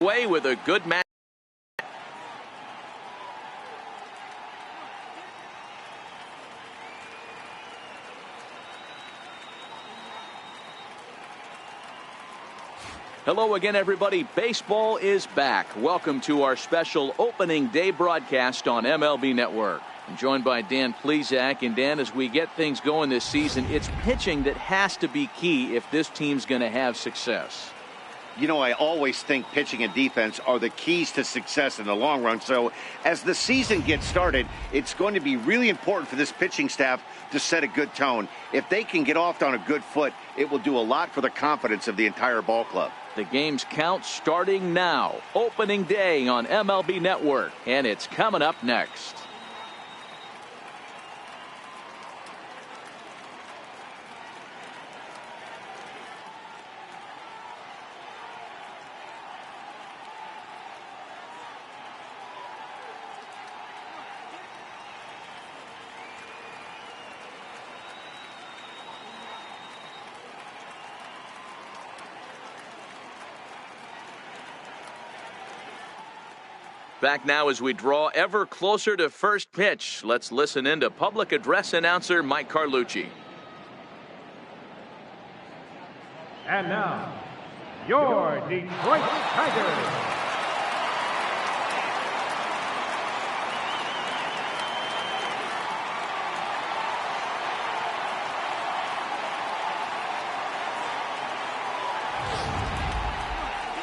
away with a good match. Hello again, everybody. Baseball is back. Welcome to our special opening day broadcast on MLB Network. I'm joined by Dan Plesac. And Dan, as we get things going this season, it's pitching that has to be key if this team's going to have success. You know, I always think pitching and defense are the keys to success in the long run. So as the season gets started, it's going to be really important for this pitching staff to set a good tone. If they can get off on a good foot, it will do a lot for the confidence of the entire ball club. The game's count starting now. Opening day on MLB Network, and it's coming up next. Back now as we draw ever closer to first pitch. Let's listen in to public address announcer Mike Carlucci. And now, your Detroit Tigers.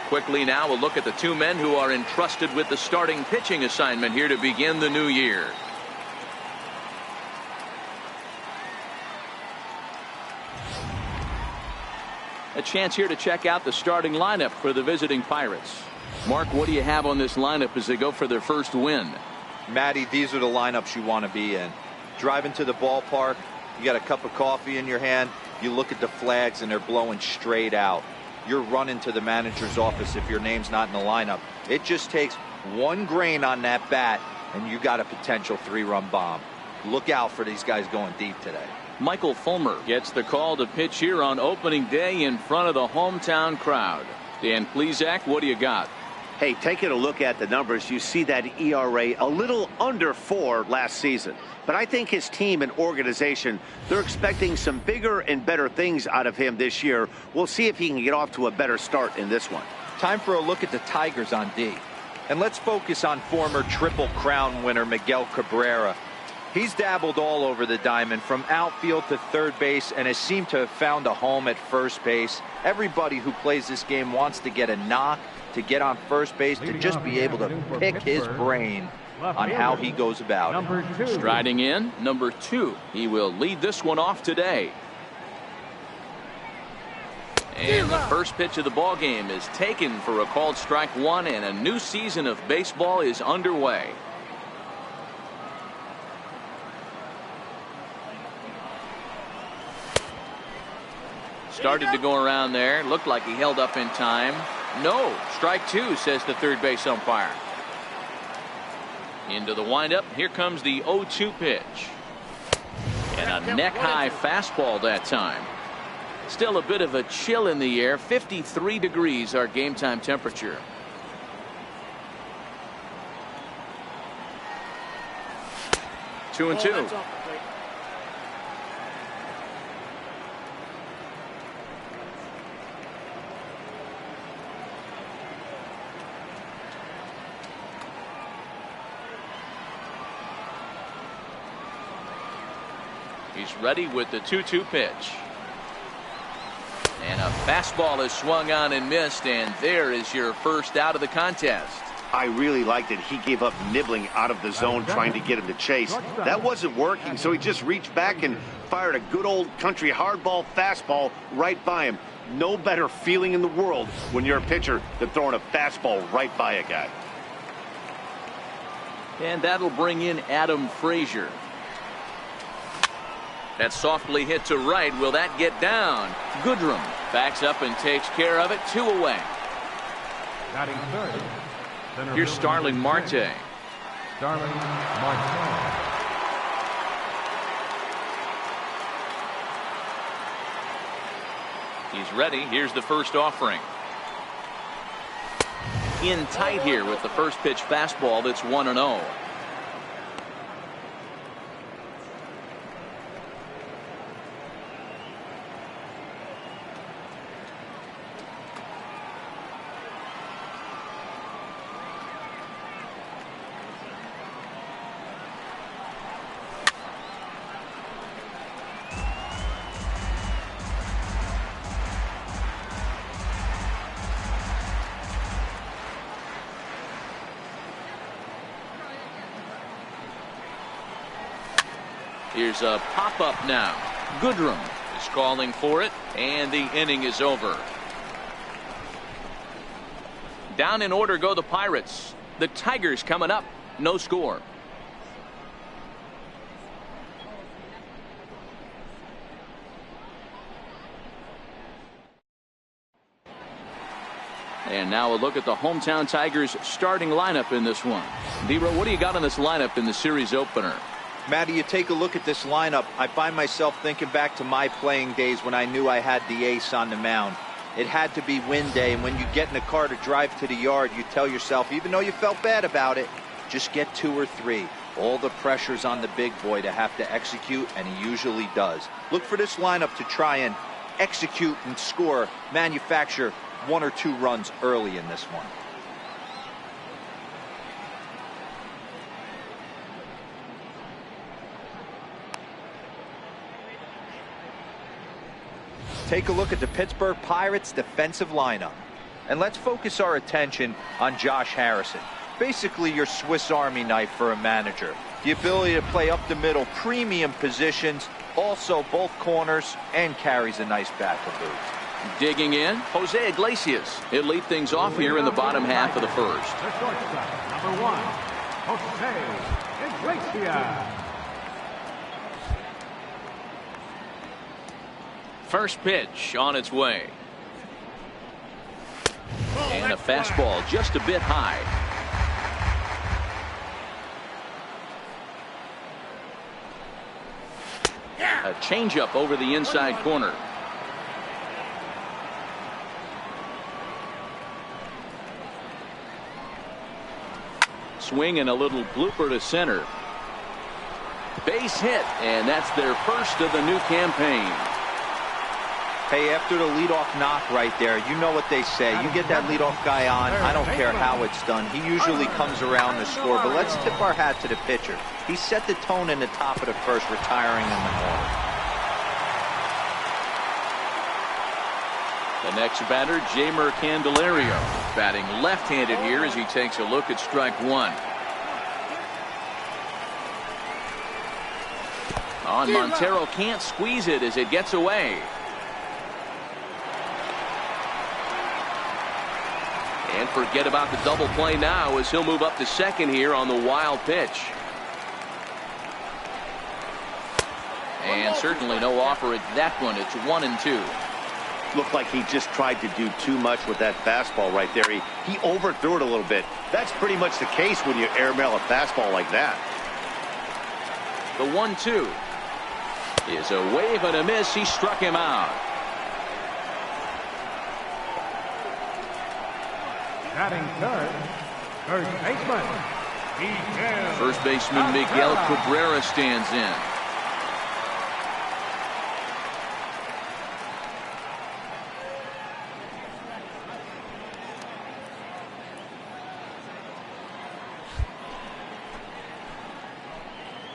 Quickly now, a look at the two men who are entrusted with the starting pitching assignment here to begin the new year. A chance here to check out the starting lineup for the visiting Pirates. Mark, what do you have on this lineup as they go for their first win? Matty, these are the lineups you want to be in. Driving to the ballpark, you got a cup of coffee in your hand, you look at the flags and they're blowing straight out. You're running to the manager's office if your name's not in the lineup. It just takes one grain on that bat and you got a potential 3-run bomb. Look out for these guys going deep today. Michael Fulmer gets the call to pitch here on opening day in front of the hometown crowd. Dan Plesac, what do you got? Hey, taking a look at the numbers, you see that ERA a little under 4 last season. But I think his team and organization, they're expecting some bigger and better things out of him this year. We'll see if he can get off to a better start in this one. Time for a look at the Tigers on D. And let's focus on former Triple Crown winner Miguel Cabrera. He's dabbled all over the diamond from outfield to third base and has seemed to have found a home at first base. Everybody who plays this game wants to get a knock, to get on first base, to just be able to pick his brain on how he goes about it. Striding in, number 2. He will lead this one off today. And the first pitch of the ball game is taken for a called strike 1, and a new season of baseball is underway. Started to go around there. Looked like he held up in time. No, strike 2, says the third base umpire. Into the windup. Here comes the 0-2 pitch. And a neck-high fastball that time. Still a bit of a chill in the air. 53 degrees our game time temperature. Two and two. He's ready with the 2-2 pitch. And a fastball is swung on and missed, and there is your first out of the contest. I really liked it. He gave up nibbling out of the zone trying to get him to chase. That wasn't working, so he just reached back and fired a good old country hardball fastball right by him. No better feeling in the world when you're a pitcher than throwing a fastball right by a guy. And that'll bring in Adam Frazier. That's softly hit to right. Will that get down? Goodrum backs up and takes care of it. 2 away. Batting third. Here's Starling Marte. Starling Marte. He's ready. Here's the first offering. in tight here with the first pitch fastball that's 1-0. Here's a pop-up now. Goodrum is calling for it, and the inning is over. Down in order go the Pirates. The Tigers coming up. No score. And now a look at the hometown Tigers starting lineup in this one. Dero, what do you got on this lineup in the series opener? Matty, you take a look at this lineup. I find myself thinking back to my playing days when I knew I had the ace on the mound. It had to be win day, and when you get in a car to drive to the yard, you tell yourself, even though you felt bad about it, just get 2 or 3. All the pressure's on the big boy to have to execute, and he usually does. Look for this lineup to try and execute and score, manufacture 1 or 2 runs early in this one. Take a look at the Pittsburgh Pirates defensive lineup. And let's focus our attention on Josh Harrison. Basically your Swiss Army knife for a manager. The ability to play up the middle, premium positions, also both corners, and carries a nice bat to boot. Digging in, Jose Iglesias. He'll lead things off here in the bottom half of the first. The shortstop, number 1, Jose Iglesias. First pitch on its way. And a fastball just a bit high. A changeup over the inside corner. Swing and a little blooper to center. Base hit, and that's their first of the new campaign. Hey, after the leadoff knock right there, you know what they say. You get that leadoff guy on, I don't care how it's done. He usually comes around to score, but let's tip our hat to the pitcher. He set the tone in the top of the first, retiring in the corner. The next batter, Jeimer Candelario, batting left-handed here as he takes a look at strike 1. On Montero can't squeeze it as it gets away. And forget about the double play now as he'll move up to second here on the wild pitch. And certainly no offer at that one. It's 1-2. Looked like he just tried to do too much with that fastball right there. He overthrew it a little bit. That's pretty much the case when you airmail a fastball like that. The 1-2 is a wave and a miss. He struck him out. Batting third, first baseman, Miguel. First baseman Miguel Cabrera stands in.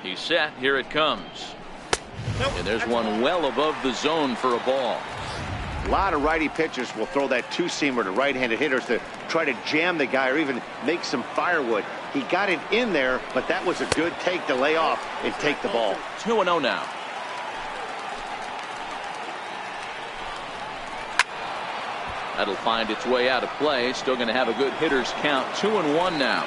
He's set. Here it comes. And there's one well above the zone for a ball. A lot of righty pitchers will throw that two-seamer to right-handed hitters to try to jam the guy or even make some firewood. He got it in there, but that was a good take to lay off and take the ball. 2-0 now. That'll find its way out of play. Still going to have a good hitter's count. 2-1 now.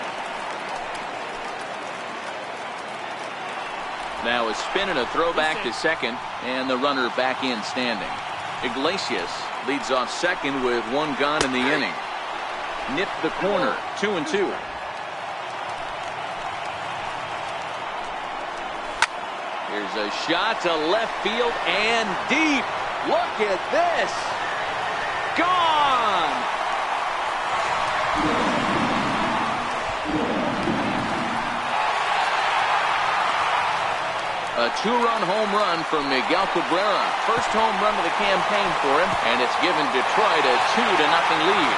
Now a spin and a throw back to second, and the runner back in standing. Iglesias leads off second with 1 gone in the inning. Nipped the corner. 2-2. Here's a shot to left field and deep. Look at this. Gone. A two-run home run from Miguel Cabrera. First home run of the campaign for him, and it's given Detroit a 2-0 lead.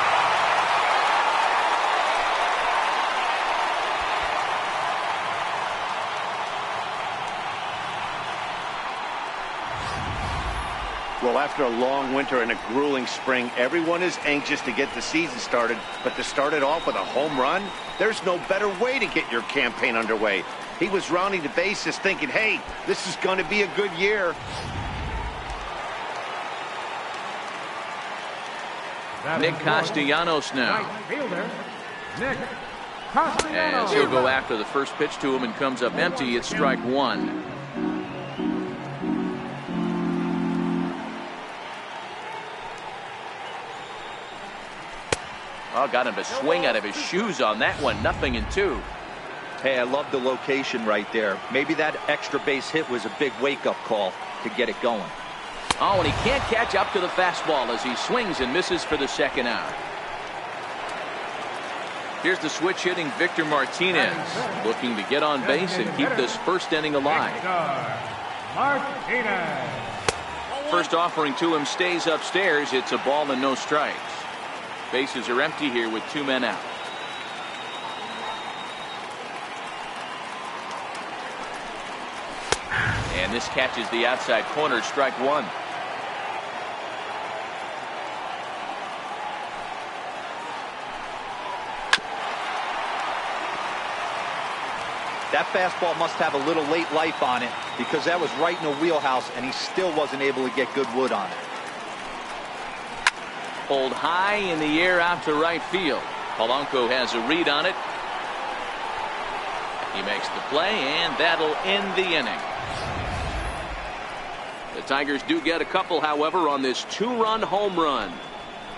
Well, after a long winter and a grueling spring, everyone is anxious to get the season started, but to start it off with a home run, there's no better way to get your campaign underway. He was rounding the bases thinking, hey, this is going to be a good year. Nick Castellanos now. Right fielder, Nick Castellanos. As he'll go after the first pitch to him and comes up empty, it's strike one. Oh, got him to swing out of his shoes on that one. 0-2. Hey, I love the location right there. Maybe that extra base hit was a big wake-up call to get it going. Oh, and he can't catch up to the fastball as he swings and misses for the second out. Here's the switch hitting Victor Martinez, looking to get on base and keep this first inning alive. Martinez. First offering to him stays upstairs. It's a ball and no strikes. Bases are empty here with 2 men out. And this catches the outside corner, strike one. That fastball must have a little late life on it because that was right in the wheelhouse and he still wasn't able to get good wood on it. Pulled high in the air out to right field. Polanco has a read on it. He makes the play, and that'll end the inning. The Tigers do get a couple, however, on this 2-run home run.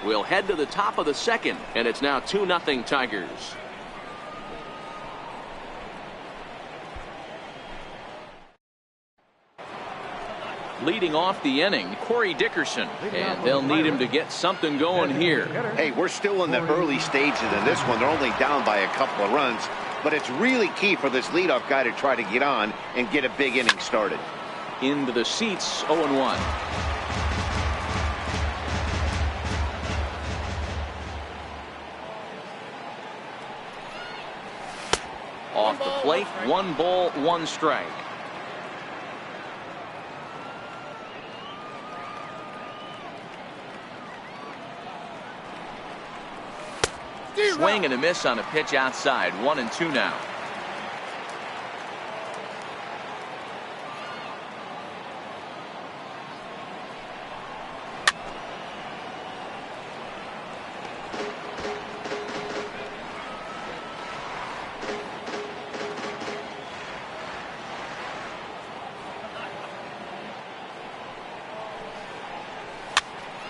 We'll head to the top of the second, and it's now 2-0 Tigers. Leading off the inning, Corey Dickerson, and they'll need him to get something going here. Hey, we're still in the early stages of this one. They're only down by a couple of runs, but it's really key for this leadoff guy to try to get on and get a big inning started. Into the seats, 0-1. Off the plate, 1 ball, 1 strike. Swing and a miss on a pitch outside. 1-2 now.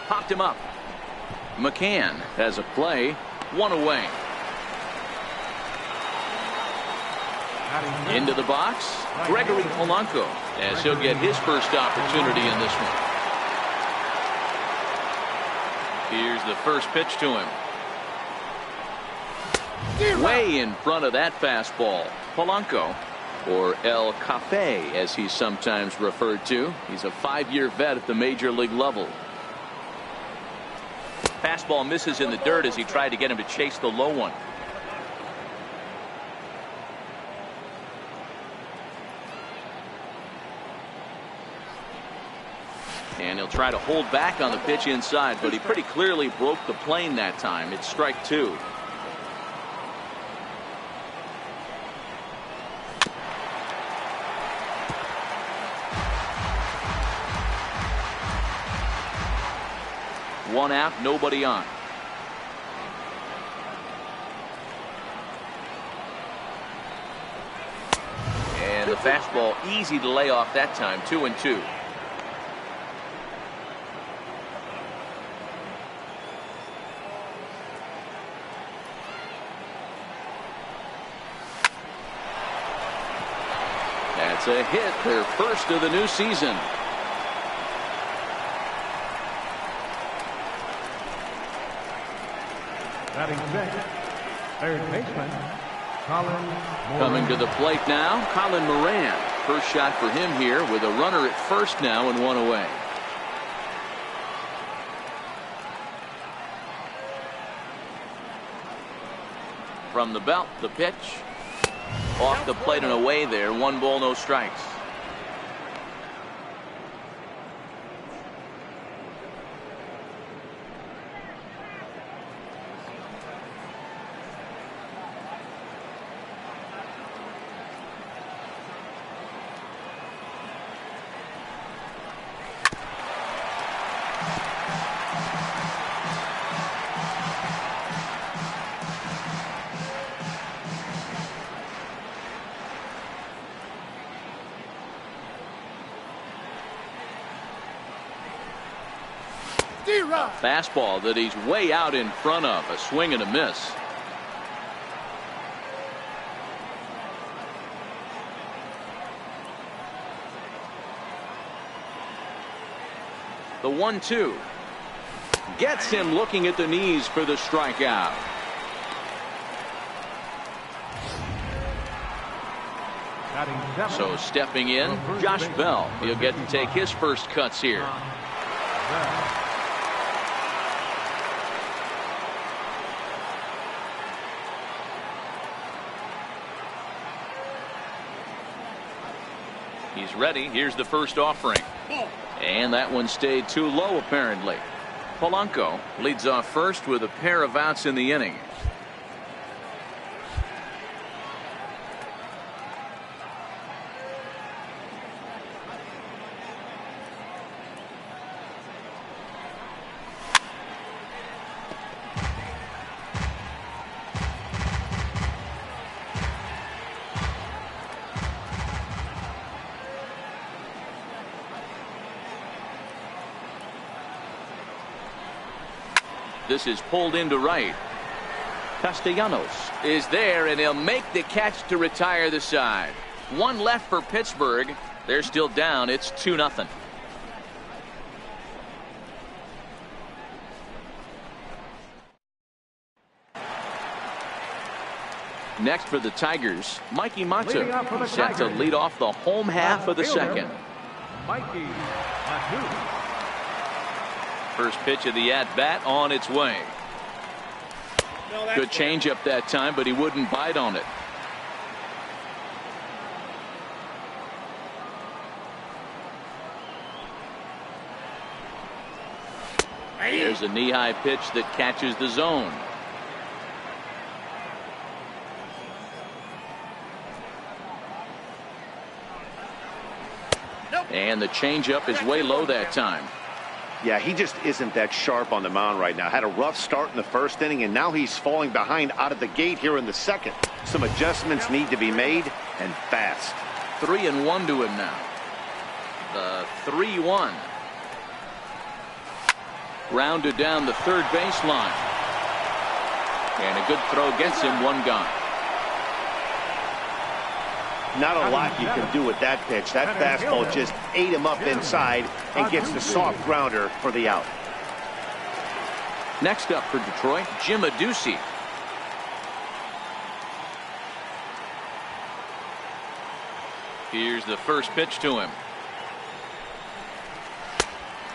Popped him up. McCann has a play. 1 away. Into the box, Gregory Polanco, as he'll get his first opportunity in this one. Here's the first pitch to him. Way in front of that fastball. Polanco, or El Cafe as he's sometimes referred to. He's a 5-year vet at the major league level. Fastball misses in the dirt as he tried to get him to chase the low one. And he'll try to hold back on the pitch inside, but he pretty clearly broke the plane that time. It's strike 2. One out, nobody on. And the fastball easy to lay off that time. 2-2. That's a hit, their first of the new season. Batting sixth, third baseman, Colin Moran. Coming to the plate now, Colin Moran. First shot for him here with a runner at first now and one away. From the belt, the pitch. Off the plate and away there. 1 ball, no strikes. Fastball that he's way out in front of. A swing and a miss. The 1-2 gets him looking at the knees for the strikeout. So stepping in, Josh Bell. He'll get to take his first cuts here. He's ready. Here's the first offering. And that one stayed too low, apparently. Polanco leads off first with a pair of outs in the inning. This is pulled into right. Castellanos is there, and he'll make the catch to retire the side. One left for Pittsburgh. They're still down. It's 2-0. Next for the Tigers, Mikey Matsu set to lead off the home half of the second. Mikey Matsu. First pitch of the at-bat on its way. Good changeup that time, but he wouldn't bite on it. There's a knee-high pitch that catches the zone. And the changeup is way low that time. Yeah, he just isn't that sharp on the mound right now. Had a rough start in the first inning, and now he's falling behind out of the gate here in the second. Some adjustments need to be made, and fast. 3-1 to him now. The 3-1. Grounded down the third baseline. And a good throw gets him one gone. Not a lot you can do with that pitch. That fastball just ate him up inside and gets the soft grounder for the out. Next up for Detroit, Jim Adduci. Here's the first pitch to him.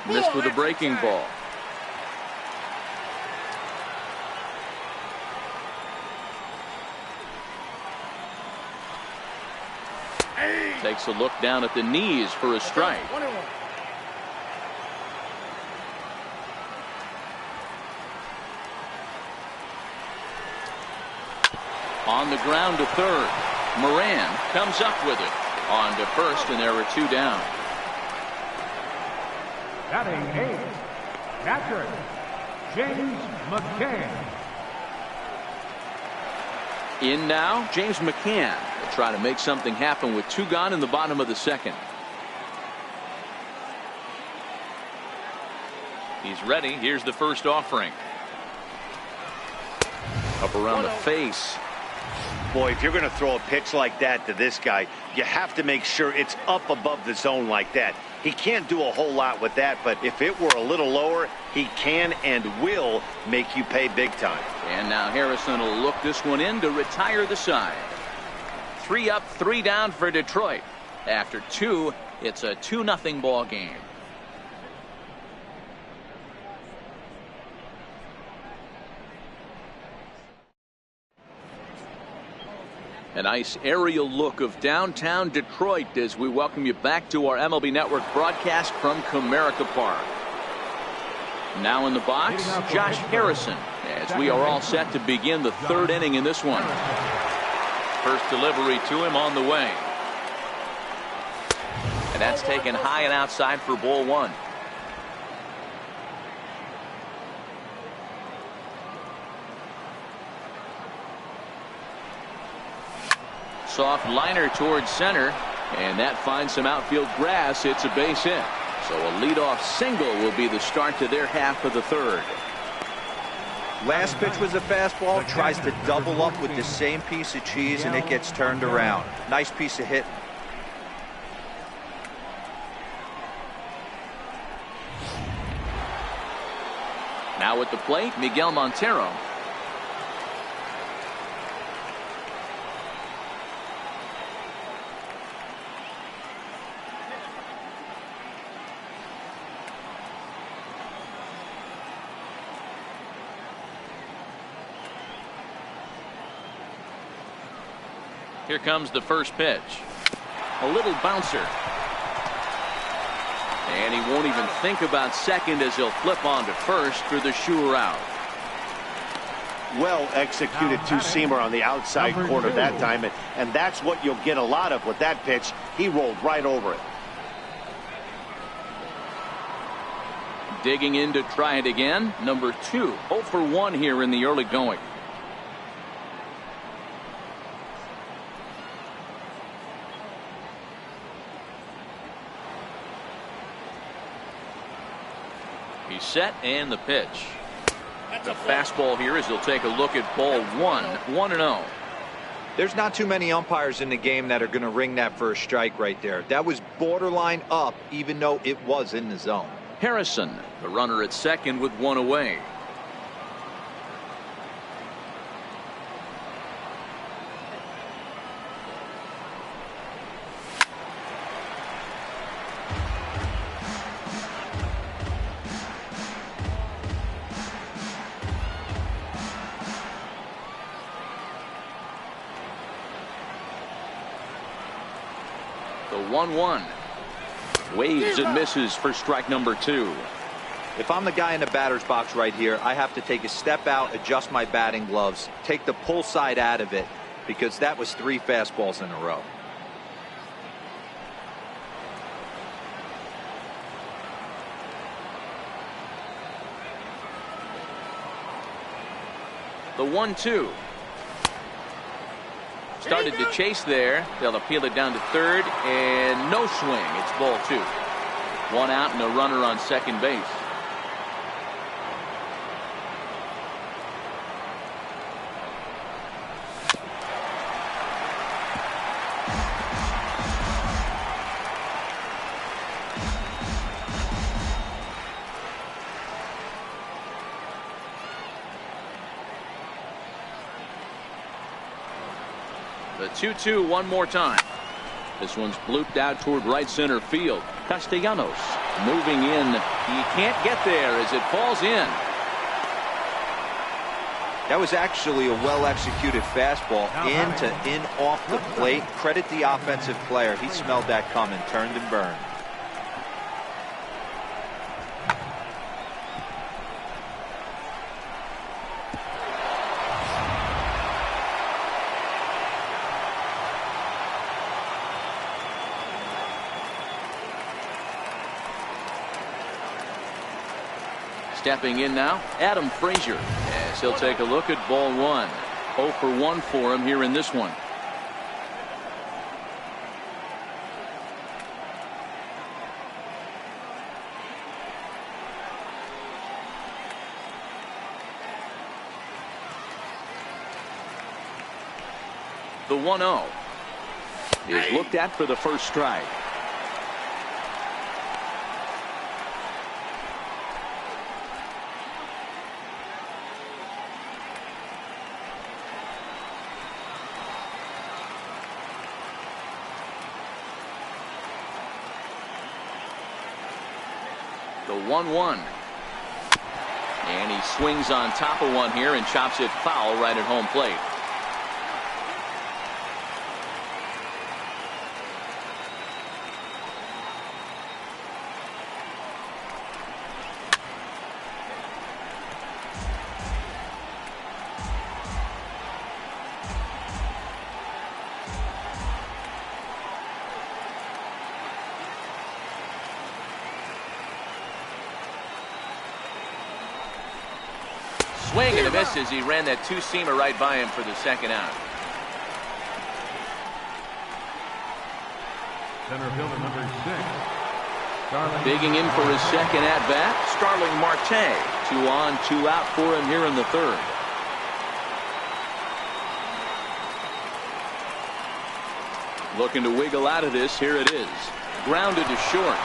Missed with a breaking ball. Takes a look down at the knees for a strike. On the ground to third. Moran comes up with it. On to first, and there are 2 down. Batting 8, catcher James McCann. In now, James McCann will try to make something happen with 2 gone in the bottom of the second. He's ready. Here's the first offering. Up around the face. Boy, if you're going to throw a pitch like that to this guy, you have to make sure it's up above the zone like that. He can't do a whole lot with that, but if it were a little lower, he can and will make you pay big time. And now Harrison will look this one in to retire the side. 3 up, 3 down for Detroit. After 2, it's a 2-0 ball game. A nice aerial look of downtown Detroit as we welcome you back to our MLB Network broadcast from Comerica Park. Now in the box, Josh Harrison, as we are all set to begin the 3rd inning in this one. First delivery to him on the way. And that's taken high and outside for ball 1. Soft liner towards center, and that finds some outfield grass. It's a base hit. So a leadoff single will be the start to their half of the 3rd. Last pitch was a fastball, tries to double up with the same piece of cheese, and it gets turned around. Nice piece of hit. Now at the plate, Miguel Montero. Here comes the first pitch. A little bouncer. And he won't even think about second as he'll flip on to first for the sure out. Well executed two-seamer on the outside corner that time, and that's what you'll get a lot of with that pitch. He rolled right over it. Digging in to try it again. Number 2, 0 for 1 here in the early going. He's set, and the pitch. The fastball here as he'll take a look at ball 1, 1-0. There's not too many umpires in the game that are going to ring that for a strike right there. That was borderline up, even though it was in the zone. Harrison, the runner at second with 1 away. The 1-1. Waves and misses for strike number 2. If I'm the guy in the batter's box right here, I have to take a step out, adjust my batting gloves, take the pull side out of it, because that was 3 fastballs in a row. The 1-2. Started to chase there. They'll appeal it down to third, and no swing. It's ball 2. 1 out and a runner on second base. The 2-2 one more time. This one's blooped out toward right center field. Castellanos moving in. He can't get there as it falls in. That was actually a well-executed fastball in off the plate. Credit the offensive player. He smelled that coming, turned and burned. Stepping in now, Adam Frazier, as he'll take a look at ball 1. 0 for 1 for him here in this one. The 1-0 is looked at for the first strike. The 1-1. And he swings on top of one here and chops it foul right at home plate. Swing and a miss as he ran that two-seamer right by him for the second out. Center fielder number 6. Digging in for his second at-bat, Starling Marte. 2 on, 2 out for him here in the third. Looking to wiggle out of this. Here it is. Grounded to short.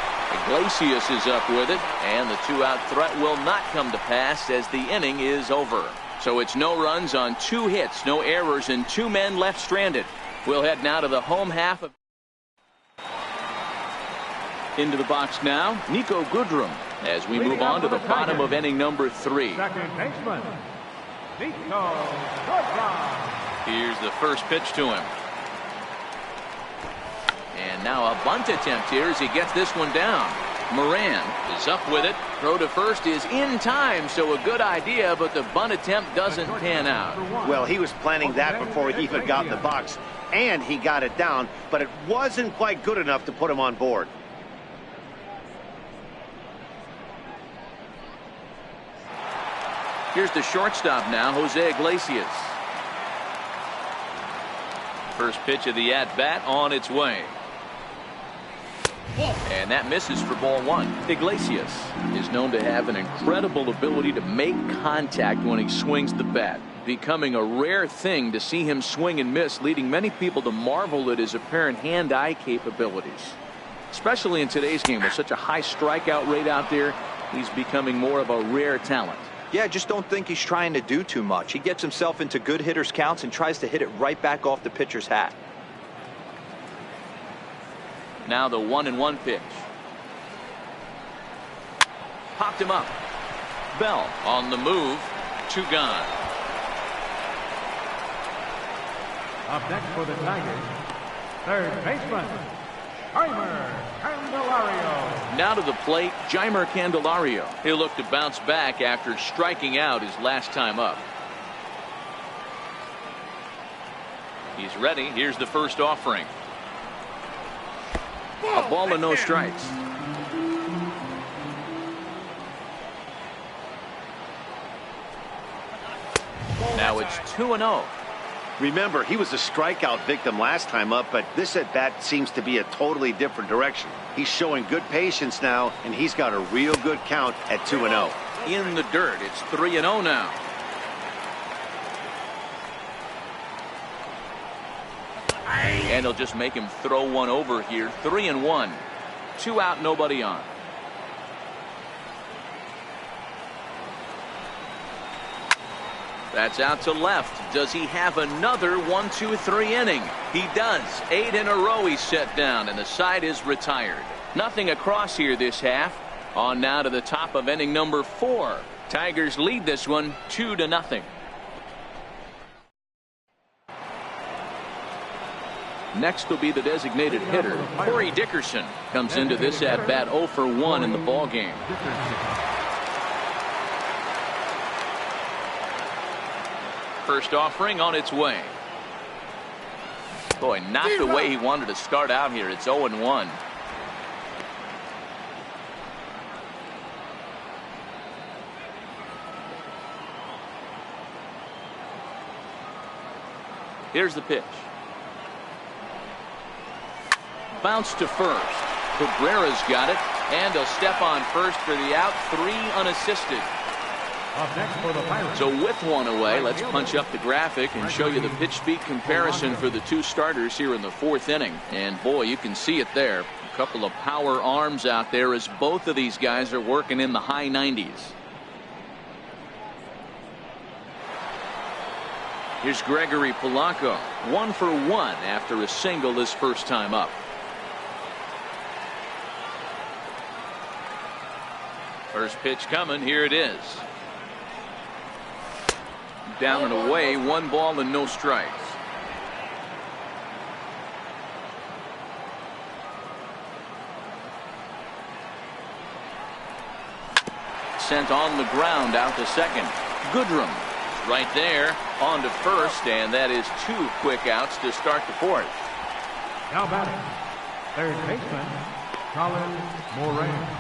Iglesias is up with it, and the 2-out threat will not come to pass as the inning is over. So it's no runs on 2 hits, no errors, and 2 men left stranded. We'll head now to the home half of. Into the box now, Nico Goodrum, as we move on to the bottom of inning number 3. Second baseman, Nico Goodrum. Here's the first pitch to him. And now a bunt attempt here as he gets this one down. Moran is up with it. Throw to first is in time, so a good idea, but the bunt attempt doesn't pan out. Well, he was planning that before he even got in the box, and he got it down, but it wasn't quite good enough to put him on board. Here's the shortstop now, Jose Iglesias. First pitch of the at-bat on its way. And that misses for ball 1. Iglesias is known to have an incredible ability to make contact when he swings the bat, becoming a rare thing to see him swing and miss, leading many people to marvel at his apparent hand-eye capabilities. Especially in today's game with such a high strikeout rate out there, he's becoming more of a rare talent. Yeah, I just don't think he's trying to do too much. He gets himself into good hitters' counts and tries to hit it right back off the pitcher's hat. Now the 1-1 pitch. Popped him up. Bell on the move. 2 gone. Up next for the Tigers, third baseman, Jeimer Candelario. Now to the plate, Jeimer Candelario. He'll look to bounce back after striking out his last time up. He's ready. Here's the first offering. A ball and no strikes. Now it's 2-0. Remember, he was a strikeout victim last time up, but this at-bat seems to be a totally different direction. He's showing good patience now, and he's got a real good count at 2-0. In the dirt, it's 3-0 now. And he'll just make him throw one over here. 3-1. 2 out, nobody on. That's out to left. Does he have another 1-2-3 inning? He does. 8 in a row he's set down, and the side is retired. Nothing across here this half. On now to the top of inning number 4. Tigers lead this one 2-0. Next will be the designated hitter. Corey Dickerson comes into this at bat 0 for 1 in the ball game. First offering on its way. Boy, not the way he wanted to start out here. It's 0-1. Here's the pitch. Bounce to first. Cabrera's got it, and he'll step on first for the out. 3 unassisted. Up next for the Pirates. So with one away, let's punch up the graphic and show you the pitch speed comparison for the 2 starters here in the 4th inning. And boy, you can see it there. A couple of power arms out there as both of these guys are working in the high 90s. Here's Gregory Polanco, 1 for 1 after a single his first time up. First pitch coming. Here it is. Down and away. 1 ball and no strikes. Sent on the ground out to second. Goodrum right there on to first, and that is 2 quick outs to start the 4th. Now batting, third baseman, Colin Moran.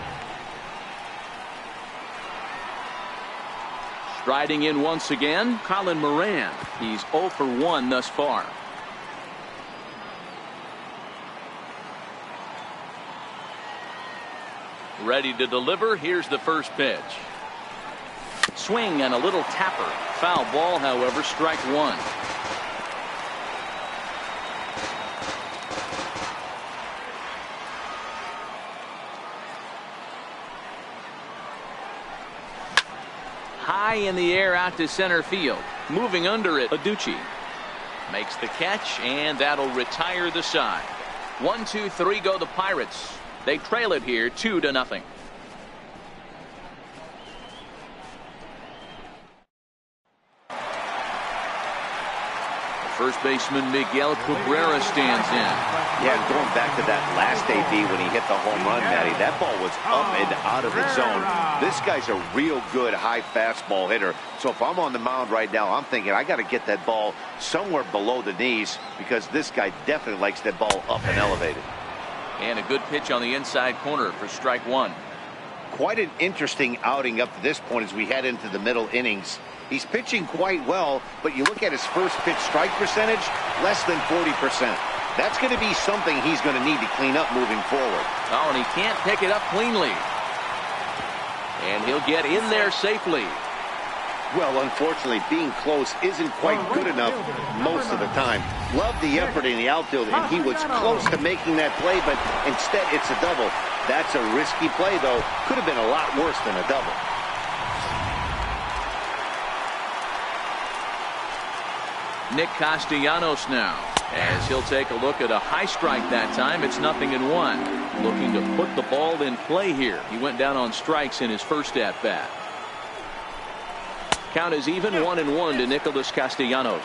Striding in once again, Colin Moran. He's 0 for 1 thus far. Ready to deliver. Here's the first pitch. Swing and a little tapper. Foul ball, however, strike 1. High in the air out to center field. Moving under it, Aducci makes the catch, and that'll retire the side. 1, 2, 3 go the Pirates. They trail it here 2-0. First baseman Miguel Cabrera stands in. Yeah, going back to that last AB when he hit the home run, Matty, that ball was up and out of the zone. This guy's a real good high fastball hitter. So if I'm on the mound right now, I'm thinking I got to get that ball somewhere below the knees, because this guy definitely likes that ball up and elevated. And a good pitch on the inside corner for strike 1. Quite an interesting outing up to this point as we head into the middle innings. He's pitching quite well, but you look at his first pitch strike percentage, less than 40%. That's going to be something he's going to need to clean up moving forward. Oh, and he can't pick it up cleanly. And he'll get in there safely. Well, unfortunately, being close isn't quite good enough most of the time. Love the effort in the outfield, and he was close to making that play, but instead it's a double. That's a risky play, though. Could have been a lot worse than a double. Nick Castellanos now, as he'll take a look at a high strike that time. It's 0-1. Looking to put the ball in play here. He went down on strikes in his first at bat. Count is even, 1-1 to Nicholas Castellanos.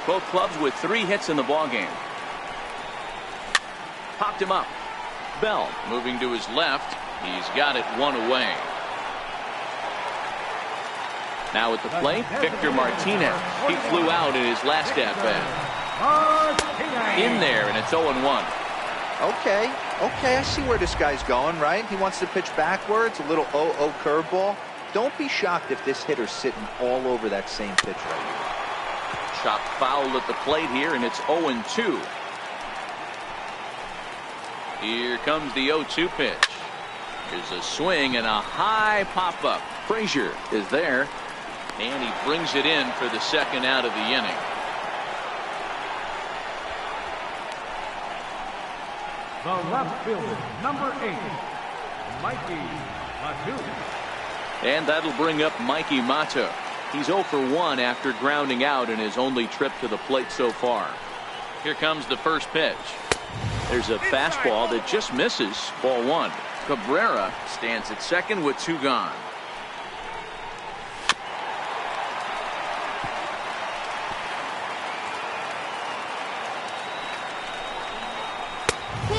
Both clubs with 3 hits in the ballgame. Popped him up. Bell moving to his left. He's got it 1 away. Now at the plate, Victor Martinez. He flew out in his last at bat. In there, and it's 0-1. Okay, I see where this guy's going, right? He wants to pitch backwards, a little 0-0 curveball. Don't be shocked if this hitter's sitting all over that same pitch right here. Chop foul at the plate here, and it's 0-2. Here comes the 0-2 pitch. Here's a swing and a high pop-up. Frazier is there, and he brings it in for the second out of the inning. The left fielder, number 8, Mikey Matu. And that'll bring up Mikey Mata. He's 0 for 1 after grounding out in his only trip to the plate so far. Here comes the first pitch. There's a fastball that just misses. Ball 1. Cabrera stands at second with 2 gone.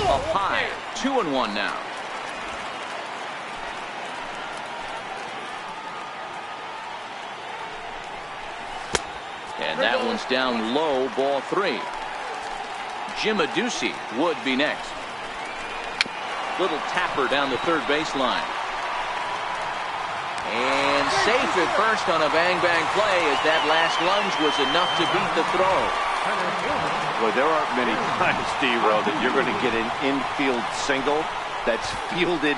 Up high. 2-1 now. And that one's down low, ball 3. Jim Aducci would be next. Little tapper down the third baseline. And safe at first on a bang-bang play, as that last lunge was enough to beat the throw. Well, there aren't many times, D-Row, that you're going to get an infield single that's fielded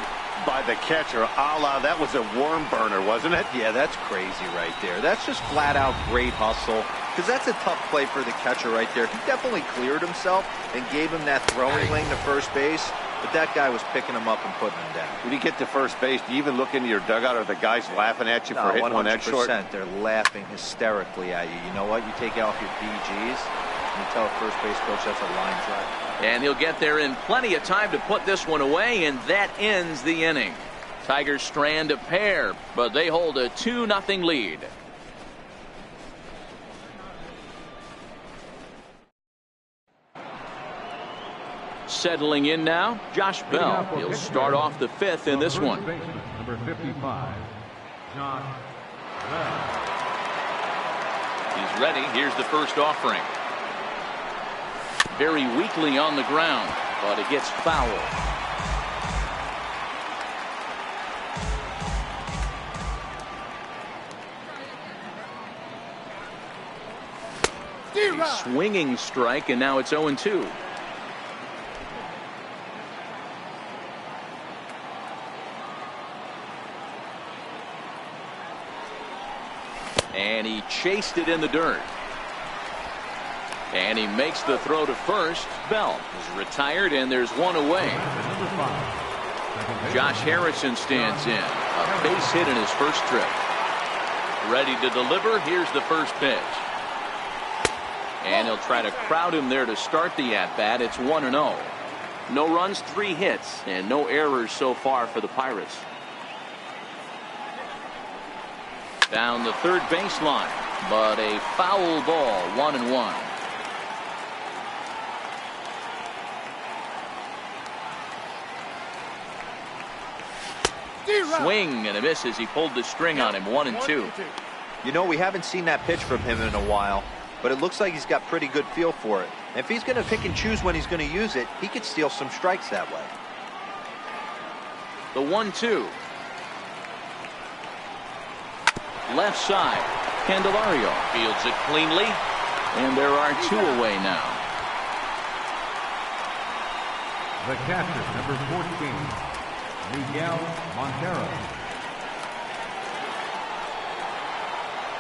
by the catcher, a la that was a worm burner, wasn't it? Yeah, that's crazy right there. That's just flat out great hustle, because that's a tough play for the catcher right there. He definitely cleared himself and gave him that throwing lane to first base, but that guy was picking him up and putting him down. When you get to first base, do you even look into your dugout? Are the guys laughing at you for hitting one that short? 100%. They're laughing hysterically at you. You know what? You take off your BGs, and you tell a first base coach that's a line drive. And he'll get there in plenty of time to put this one away, and that ends the inning. Tigers strand a pair, but they hold a 2-0 lead. Settling in now, Josh Bell. He'll start off the 5th in this one. Number 55, Josh Bell. He's ready. Here's the first offering. Very weakly on the ground, but it gets fouled. A swinging strike, and now it's 0-2. And he chased it in the dirt. And he makes the throw to first. Bell is retired, and there's one away. Josh Harrison stands in. A base hit in his first trip. Ready to deliver. Here's the first pitch. And he'll try to crowd him there to start the at-bat. It's 1-0. No runs, 3 hits, and no errors so far for the Pirates. Down the third baseline, but a foul ball, 1-1. Swing and a miss as he pulled the string on him. 1-2. You know, we haven't seen that pitch from him in a while, but it looks like he's got pretty good feel for it. And if he's going to pick and choose when he's going to use it, he could steal some strikes that way. The 1-2. Left side, Candelario fields it cleanly, and there are 2 away now. The catcher, number 14, Miguel Montero.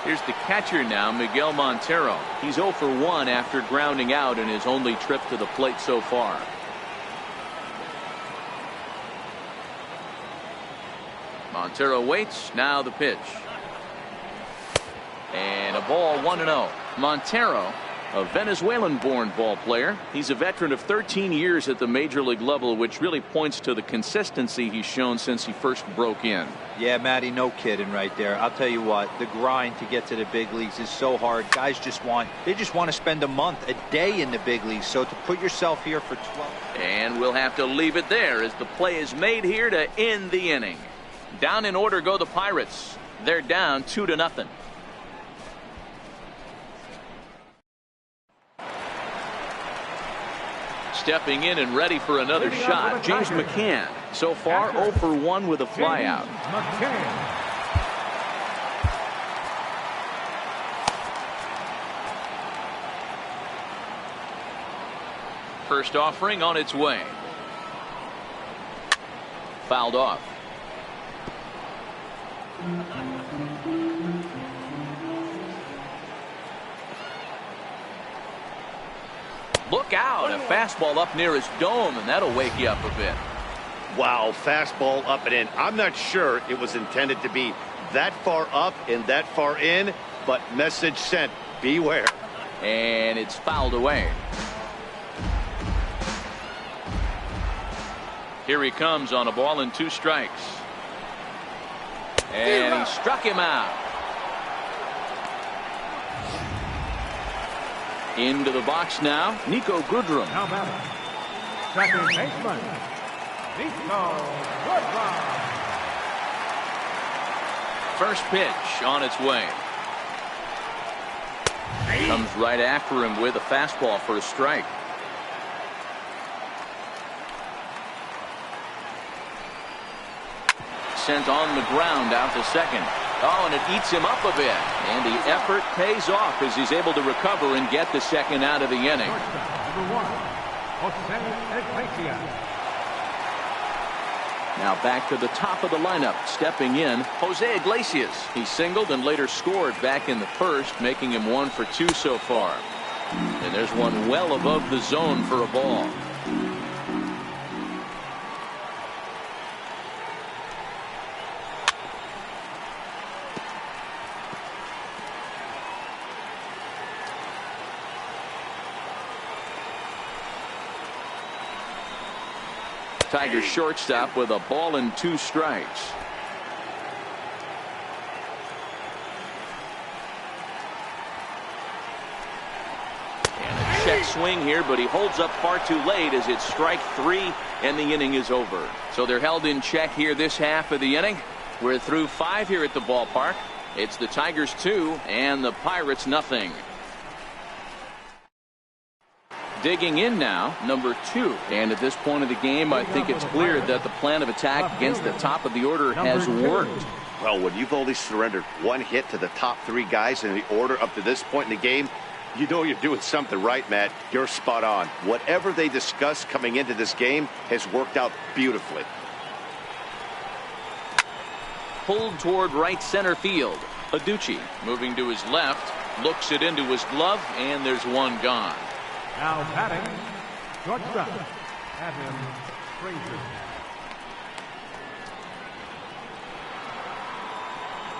Here's the catcher now, Miguel Montero. He's 0 for 1 after grounding out in his only trip to the plate so far. Montero waits. Now the pitch. And a ball, 1-0. Montero, a Venezuelan-born ball player. He's a veteran of 13 years at the major league level, which really points to the consistency he's shown since he first broke in. Yeah, Matty, no kidding right there. I'll tell you what, the grind to get to the big leagues is so hard. Guys just want to spend a month, a day in the big leagues. So to put yourself here for 12. And we'll have to leave it there as the play is made here to end the inning. Down in order go the Pirates. They're down 2-0. Stepping in and ready for another shot, James McCann. So far 0 for 1 with a flyout. First offering on its way. Fouled off. Look out, a fastball up near his dome, and that'll wake you up a bit. Wow, fastball up and in. I'm not sure it was intended to be that far up and that far in, but message sent, beware. And it's fouled away. Here he comes on a ball and 2 strikes. And he struck him out. Into the box now, Nico Goodrum. Now batting, second baseman, Nico Goodrum. First pitch on its way. Comes right after him with a fastball for a strike. Sent on the ground out to second. Oh, and it eats him up a bit. And the effort pays off as he's able to recover and get the second out of the inning. Number 1, Jose Iglesias. Now back to the top of the lineup. Stepping in, Jose Iglesias. He singled and later scored back in the first, making him 1 for 2 so far. And there's one well above the zone for a ball. Tigers shortstop with a ball and 2 strikes. Check swing here, but he holds up far too late as it's strike 3 and the inning is over. So they're held in check here this half of the inning. We're through 5 here at the ballpark. It's the Tigers 2 and the Pirates nothing. Digging in now, number 2. And at this point of the game, I think it's clear that the plan of attack against the top of the order has worked. Well, when you've only surrendered 1 hit to the top 3 guys in the order up to this point in the game, you know you're doing something right, Matt. You're spot on. Whatever they discussed coming into this game has worked out beautifully. Pulled toward right center field. Aducci moving to his left, looks it into his glove, and there's one gone. Now batting, shortstop, Adam Frazier.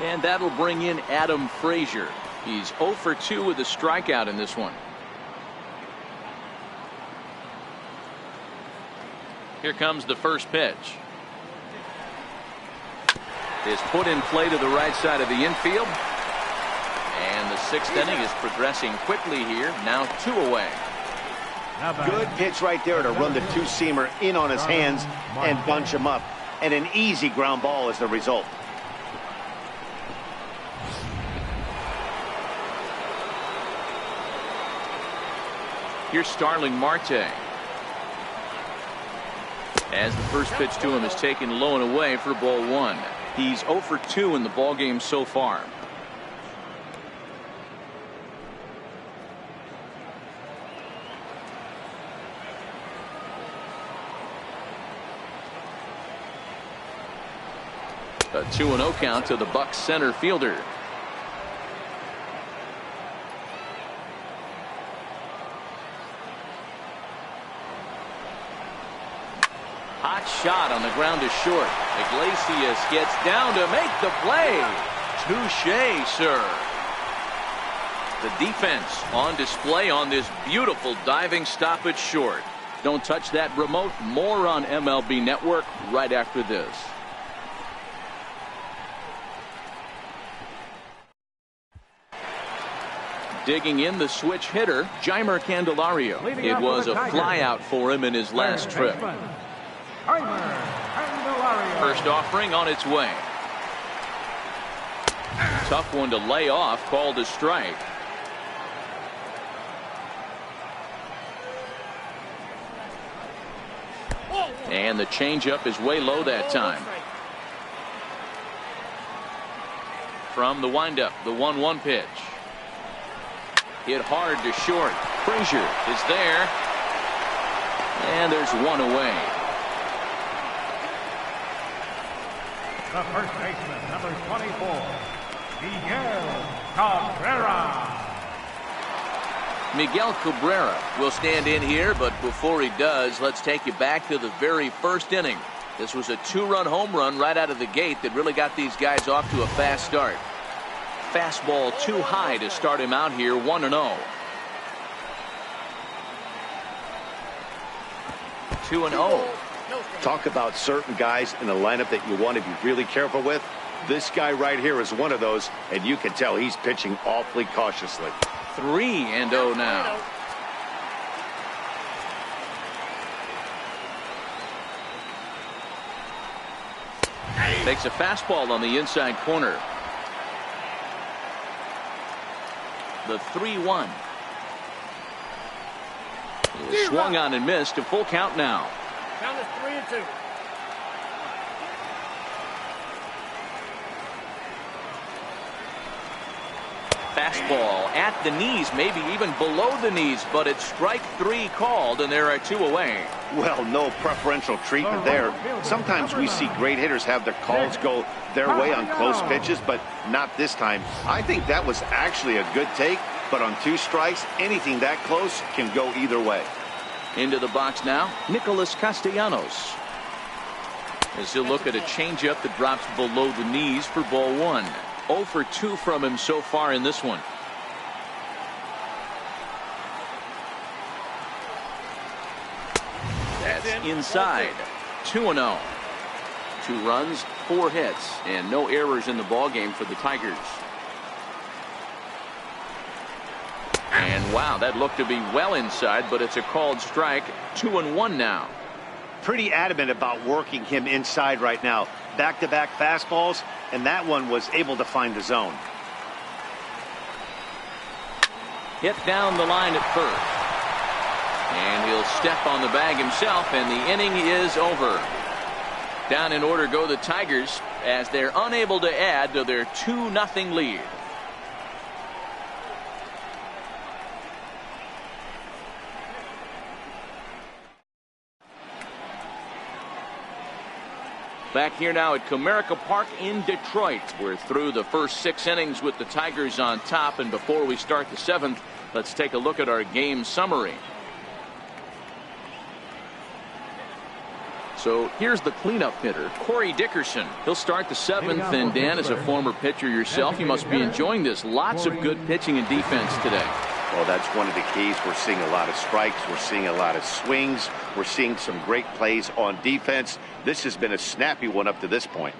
And that'll bring in Adam Frazier. He's 0 for 2 with a strikeout in this one. Here comes the first pitch. Is put in play to the right side of the infield. And the 6th inning is progressing quickly here. Now 2 away. Good pitch right there to run the 2-seamer in on his hands and bunch him up. And an easy ground ball is the result. Here's Starling Marte. As the first pitch to him is taken low and away for ball 1. He's 0 for 2 in the ballgame so far. A 2-0 count to the Bucs center fielder. Hot shot on the ground to short. Iglesias gets down to make the play. Touché, sir. The defense on display on this beautiful diving stop at short. Don't touch that remote. More on MLB Network right after this. Digging in, the switch hitter, Jeimer Candelario. It was a flyout for him in his last trip. First offering on its way. Tough one to lay off, called a strike. And the changeup is way low that time. From the windup, the 1-1 pitch. Hit hard to short. Frazier is there. And there's one away. The first baseman, number 24, Miguel Cabrera. Miguel Cabrera will stand in here, but before he does, let's take you back to the very first inning. This was a 2-run home run right out of the gate that really got these guys off to a fast start. Fastball too high to start him out here, 1-0. 2-0. Talk about certain guys in the lineup that you want to be really careful with. This guy right here is one of those, and you can tell he's pitching awfully cautiously. 3-0 now. Takes a fastball on the inside corner. The 3-1. Swung on and missed. A full count now. Count is 3-2. Fastball at the knees, maybe even below the knees, but it's strike 3 called, and there are 2 away. Well, no preferential treatment there. Sometimes we see great hitters have their calls go their way on close pitches, but not this time. I think that was actually a good take, but on 2 strikes, anything that close can go either way. Into the box now, Nicholas Castellanos. As he'll look at a changeup that drops below the knees for ball 1. 0 for 2 from him so far in this one. That's inside. 2-0. 2 runs, 4 hits, and no errors in the ballgame for the Tigers. And wow, that looked to be well inside, but it's a called strike. 2-1 now. Pretty adamant about working him inside right now. Back-to-back fastballs, and that one was able to find the zone. Hit down the line at first. And he'll step on the bag himself, and the inning is over. Down in order go the Tigers as they're unable to add to their 2-0 lead. Back here now at Comerica Park in Detroit. We're through the first 6 innings with the Tigers on top, and before we start the 7th, let's take a look at our game summary. So here's the cleanup hitter, Corey Dickerson. He'll start the 7th, and Dan, as a former pitcher yourself, you must be enjoying this. Lots of good pitching and defense today. Well, that's one of the keys. We're seeing a lot of strikes. We're seeing a lot of swings. We're seeing some great plays on defense. This has been a snappy one up to this point.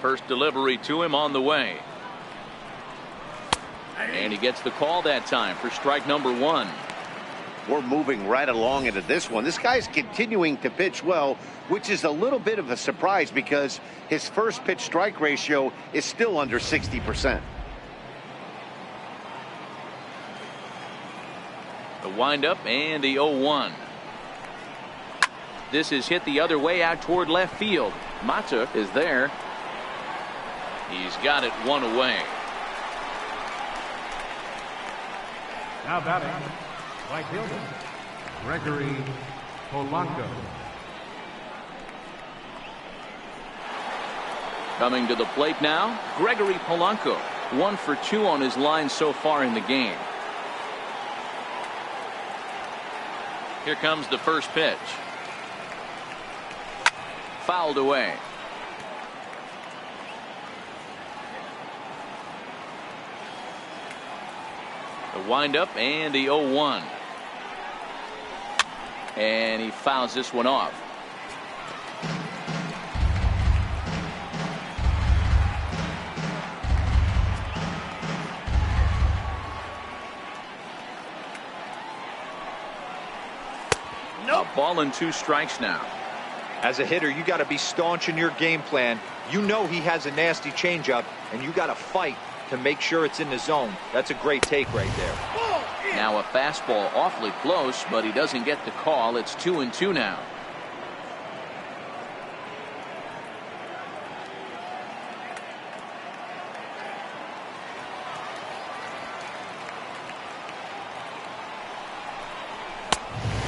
First delivery to him on the way. And he gets the call that time for strike number 1. We're moving right along into this one. This guy's continuing to pitch well, which is a little bit of a surprise because his first pitch strike ratio is still under 60%. The windup and the 0-1. This is hit the other way out toward left field. Mata is there. He's got it 1 away. Now batting, right fielder, Gregory Polanco. Coming to the plate now, Gregory Polanco. 1 for 2 on his line so far in the game. Here comes the first pitch. Fouled away. The windup and the 0-1. And he fouls this one off. A ball and 2 strikes now. As a hitter, you got to be staunch in your game plan. You know he has a nasty changeup, and you got to fight to make sure it's in the zone. That's a great take right there. Now a fastball awfully close, but he doesn't get the call. It's 2-2 now.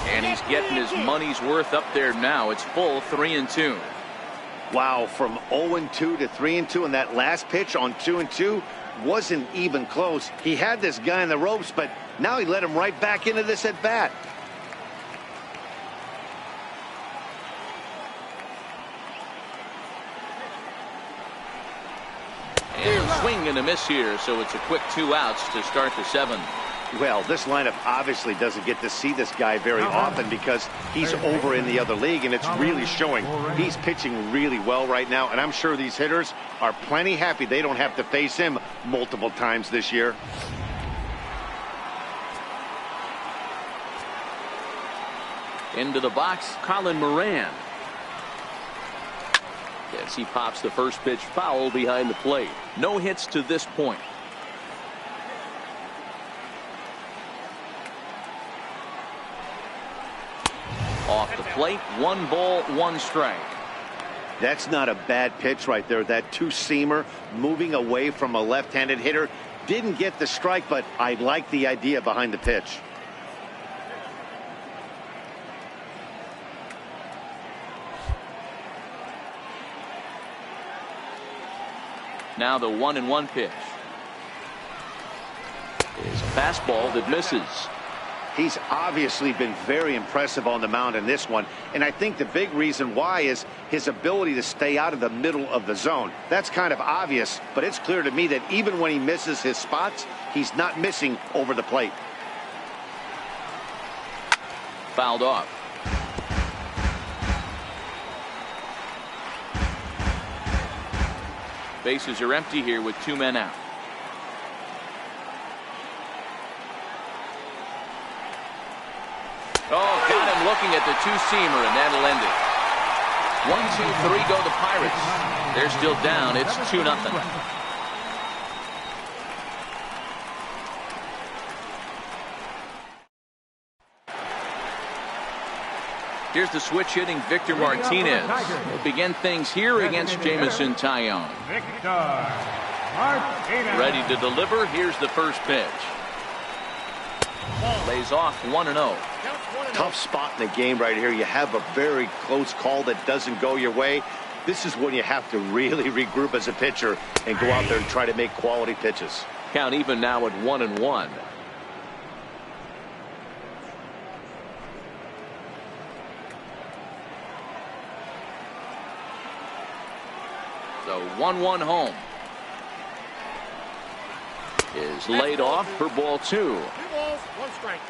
And he's getting his money's worth up there now. It's full 3-2. Wow, from 0-2 to 3-2, and that last pitch on 2-2 wasn't even close. He had this guy in the ropes, but now he let him right back into this at bat. And a swing and a miss here, so it's a quick 2 outs to start the 7th. Well, this lineup obviously doesn't get to see this guy very often because he's over in the other league, and it's really showing. He's pitching really well right now, and I'm sure these hitters are plenty happy they don't have to face him multiple times this year. Into the box, Colin Moran. As he pops the first pitch foul behind the plate. No hits to this point. Off the plate, 1 ball, 1 strike. That's not a bad pitch right there. That 2-seamer moving away from a left-handed hitter. Didn't get the strike, but I like the idea behind the pitch. Now the 1-1 pitch. Is a fastball that misses. He's obviously been very impressive on the mound in this one, and I think the big reason why is his ability to stay out of the middle of the zone. That's kind of obvious, but it's clear to me that even when he misses his spots, he's not missing over the plate. Fouled off. Bases are empty here with 2 men out. Oh, got him looking at the two-seamer, and that'll end it. 1, 2, 3 go the Pirates. They're still down. It's 2-0. Here's the switch hitting Victor Martinez. He'll begin things here against Jameson Taillon. Ready to deliver. Here's the first pitch. Lays off 1-0. Tough spot in the game right here. You have a very close call that doesn't go your way. This is when you have to really regroup as a pitcher and go out there and try to make quality pitches. Count even now at 1-1. So 1-1 home. Is laid off for ball 2. 2 balls, 1 strike.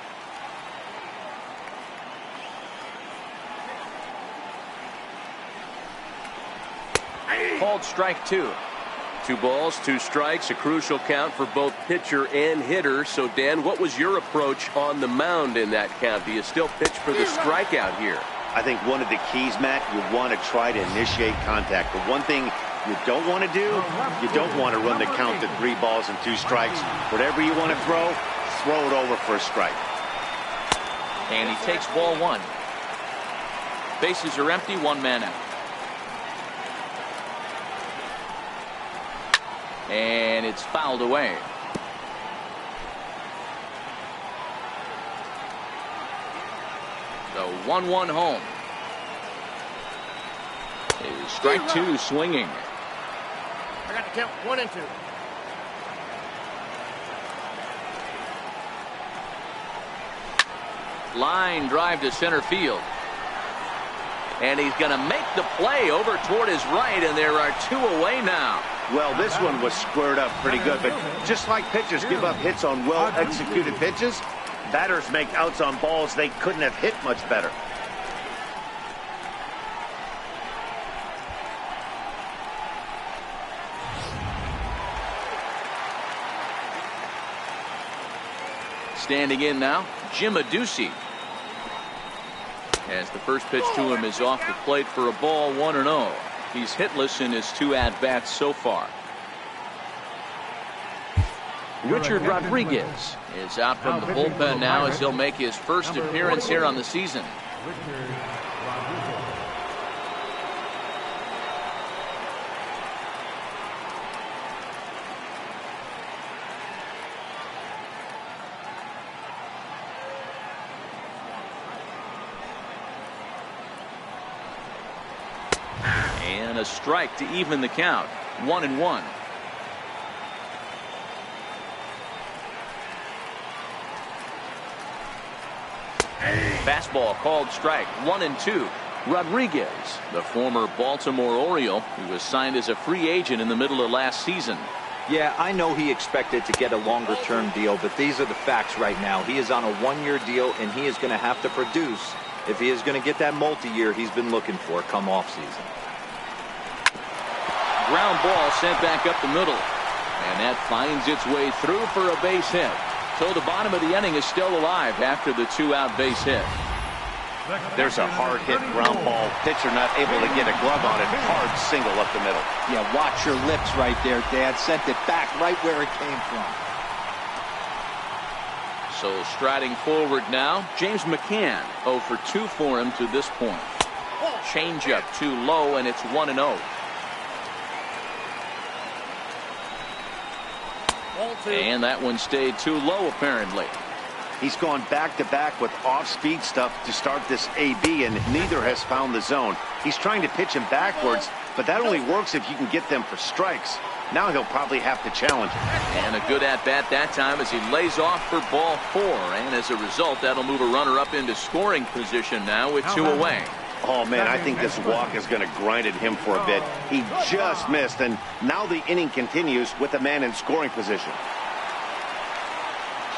Called strike 2. 2 balls, 2 strikes, a crucial count for both pitcher and hitter. So, Dan, what was your approach on the mound in that count? Do you still pitch for the strikeout here? I think one of the keys, Matt, you want to try to initiate contact. The one thing you don't want to do, you don't want to run the count to 3 balls and 2 strikes. Whatever you want to throw it over for a strike. And he takes ball 1. Bases are empty, 1 man out. And it's fouled away. So 1-1 home. Is strike 2 swinging. I got to count 1 and 2. Line drive to center field. And he's going to make the play over toward his right, and there are 2 away now. Well, this one was squared up pretty good, but just like pitchers give up hits on well-executed pitches, batters make outs on balls they couldn't have hit much better. Standing in now, Jim Adduci. As the first pitch to him is off the plate for a ball, 1-0. He's hitless in his 2 at-bats so far. Richard Rodriguez is out from the bullpen now as he'll make his first appearance here on the season. And a strike to even the count. 1-1. Fastball called strike. 1-2. Rodriguez, the former Baltimore Oriole, who was signed as a free agent in the middle of last season. Yeah, I know he expected to get a longer-term deal, but these are the facts right now. He is on a 1-year deal, and he is going to have to produce if he is going to get that multi-year he's been looking for come off-season. Ground ball sent back up the middle, and that finds its way through for a base hit. So the bottom of the inning is still alive after the 2-out base hit. There's a hard hit ground ball. Pitcher not able to get a glove on it. Hard single up the middle. Yeah, watch your lips right there, Dad. Sent it back right where it came from. So striding forward now, James McCann. 0 for 2 for him to this point. Changeup too low, and it's 1-0. Ball 2. And that one stayed too low, apparently. He's gone back-to-back with off-speed stuff to start this AB, and neither has found the zone. He's trying to pitch him backwards, but that only works if you can get them for strikes. Now he'll probably have to challenge him. And a good at-bat that time as he lays off for ball 4. And as a result, that'll move a runner up into scoring position now with 2 away. Oh, man, I think this walk is going to grind at him for a bit. He just missed, and now the inning continues with a man in scoring position.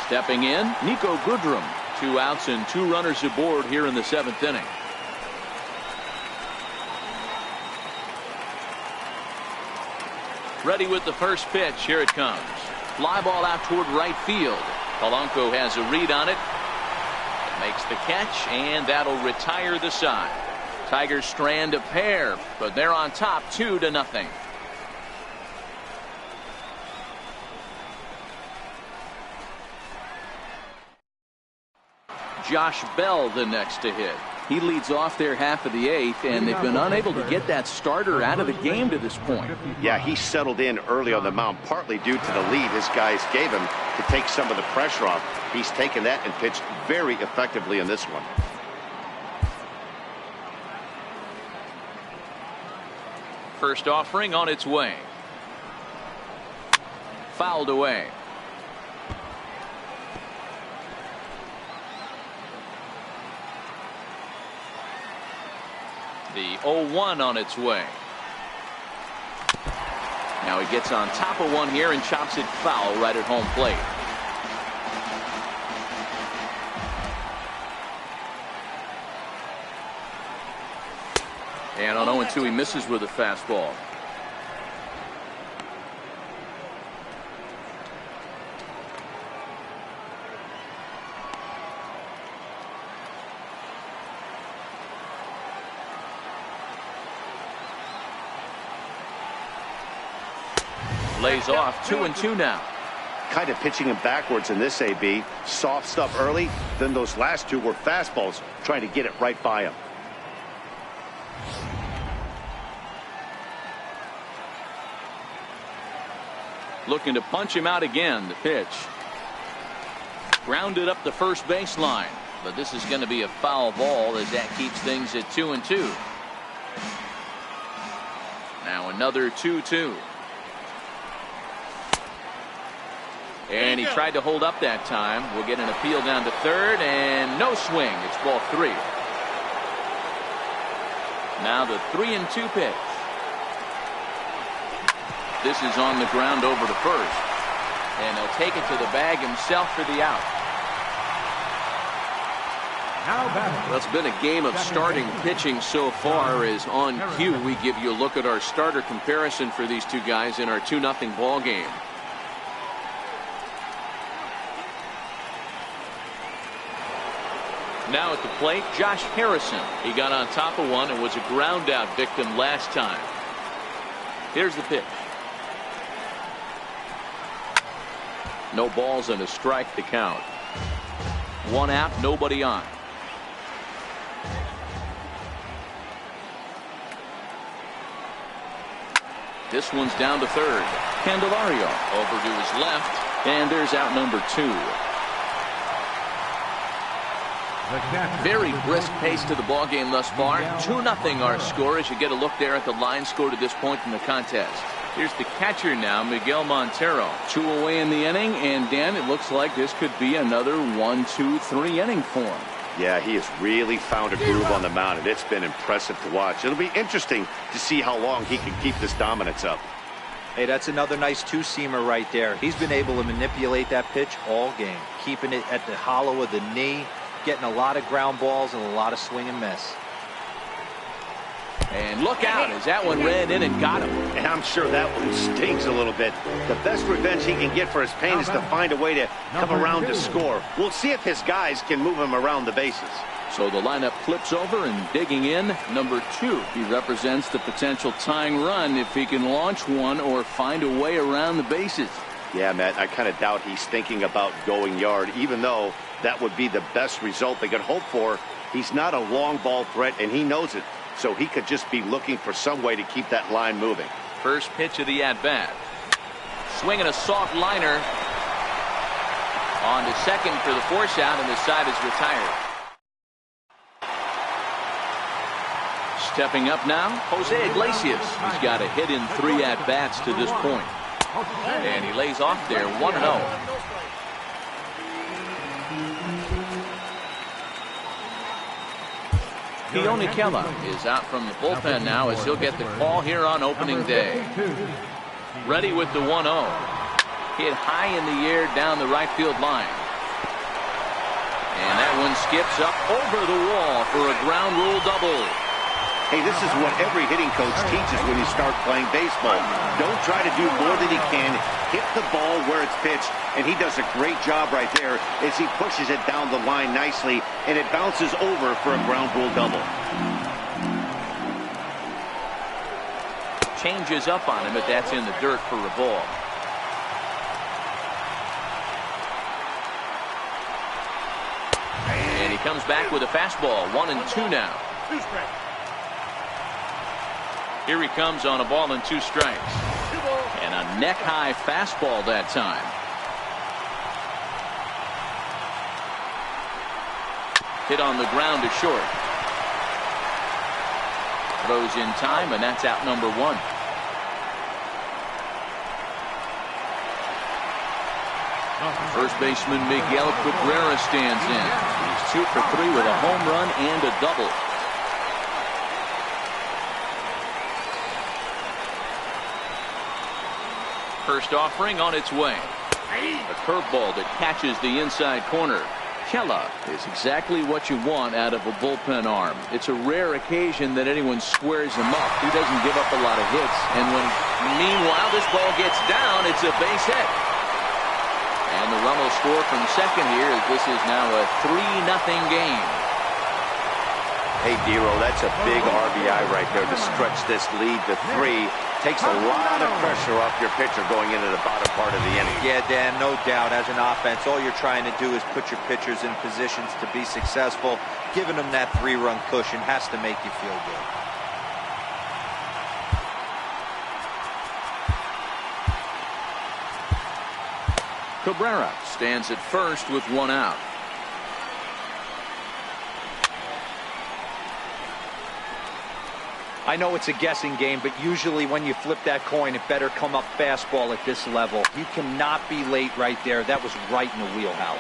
Stepping in, Nico Goodrum. 2 outs and 2 runners aboard here in the 7th inning. Ready with the first pitch. Here it comes. Fly ball out toward right field. Polanco has a read on it. Makes the catch, and that'll retire the side. Tigers strand a pair, but they're on top 2-0. Josh Bell the next to hit. He leads off their half of the 8th, and they've been unable to get that starter out of the game to this point. Yeah, he settled in early on the mound, partly due to the lead his guys gave him to take some of the pressure off. He's taken that and pitched very effectively in this one. First offering on its way. Fouled away. The 0-1 on its way. Now he gets on top of one here and chops it foul right at home plate. And on 0-2 he misses with a fastball. Lays off 2-2 now. Kind of pitching him backwards in this AB. Soft stuff early, then those last 2 were fastballs, trying to get it right by him. Looking to punch him out again. The pitch. Grounded up the first baseline. But this is going to be a foul ball as that keeps things at 2-2. Now another 2-2. And he tried to hold up that time. We'll get an appeal down to third, and no swing. It's ball 3. Now the 3-2 pitch. This is on the ground over to first. And he'll take it to the bag himself for the out. Well, it's been a game of starting pitching so far. As on cue, we give you a look at our starter comparison for these 2 guys in our 2-0 ball game. Now at the plate, Josh Harrison. He got on top of one and was a ground out victim last time. Here's the pitch. No balls and a strike to count. 1 out, nobody on. This one's down to third. Candelario over to his left, and there's out number 2. Very brisk pace to the ball game thus far. 2-0 our score as you get a look there at the line score to this point in the contest. Here's the catcher now, Miguel Montero. 2 away in the inning, and Dan, it looks like this could be another 1-2-3 inning for him. Yeah, he has really found a groove on the mound, and it's been impressive to watch. It'll be interesting to see how long he can keep this dominance up. Hey, that's another nice 2-seamer right there. He's been able to manipulate that pitch all game, keeping it at the hollow of the knee, getting a lot of ground balls and a lot of swing and miss. And look out as that one ran in and got him. And I'm sure that one stings a little bit. The best revenge he can get for his pain is to find a way to come around to score. We'll see if his guys can move him around the bases. So the lineup flips over, and digging in, number 2. He represents the potential tying run if he can launch one or find a way around the bases. Yeah, Matt, I kind of doubt he's thinking about going yard, even though that would be the best result they could hope for. He's not a long ball threat, and he knows it. So he could just be looking for some way to keep that line moving. First pitch of the at-bat. Swinging a soft liner. On to second for the force out, and the side is retired. Stepping up now, Jose Iglesias. He's got a hit in 3 at-bats to this point. And he lays off there 1-0. Keone Kela is out from the bullpen now as he'll get the call here on opening day. Ready with the 1-0. Hit high in the air down the right field line. And that one skips up over the wall for a ground rule double. Hey, this is what every hitting coach teaches when you start playing baseball. Don't try to do more than you can. Hit the ball where it's pitched, and he does a great job right there as he pushes it down the line nicely, and it bounces over for a ground rule double. Changes up on him, but that's in the dirt for a ball. And he comes back with a fastball. 1-2 now. 2 strikes. Here he comes on a ball and 2 strikes. 2 balls. And a neck-high fastball that time. Hit on the ground to short. Throws in time, and that's out number 1. First baseman Miguel Cabrera stands in. He's 2 for 3 with a home run and a double. First offering on its way. A curveball that catches the inside corner. Kela is exactly what you want out of a bullpen arm. It's a rare occasion that anyone squares him up. He doesn't give up a lot of hits. And meanwhile, this ball gets down, it's a base hit. And the run will score from second here as this is now a 3-0 game. Hey, Dero, that's a big RBI right there to stretch this lead to 3. Takes a lot of pressure off your pitcher going into the bottom part of the inning. Yeah, Dan, no doubt. As an offense, all you're trying to do is put your pitchers in positions to be successful. Giving them that 3-run cushion has to make you feel good. Cabrera stands at first with 1 out. I know it's a guessing game, but usually when you flip that coin, it better come up fastball at this level. You cannot be late right there. That was right in the wheelhouse.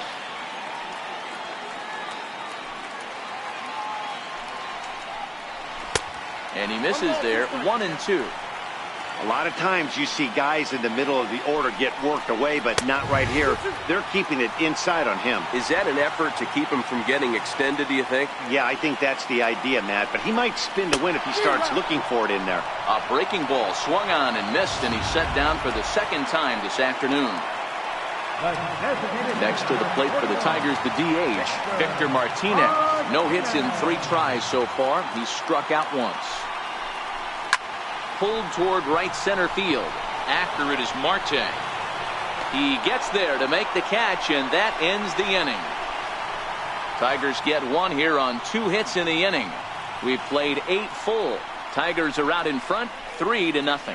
And he misses there. 1-2. A lot of times you see guys in the middle of the order get worked away, but not right here. They're keeping it inside on him. Is that an effort to keep him from getting extended, do you think? Yeah, I think that's the idea, Matt. But he might spin to win if he starts looking for it in there. A breaking ball swung on and missed, and he's set down for the second time this afternoon. Next to the plate for the Tigers, the DH, Victor Martinez. No hits in 3 tries so far. He's struck out once. Pulled toward right center field. After it is Marte. He gets there to make the catch, and that ends the inning. Tigers get 1 here on 2 hits in the inning. We've played 8 full. Tigers are out in front, 3-0.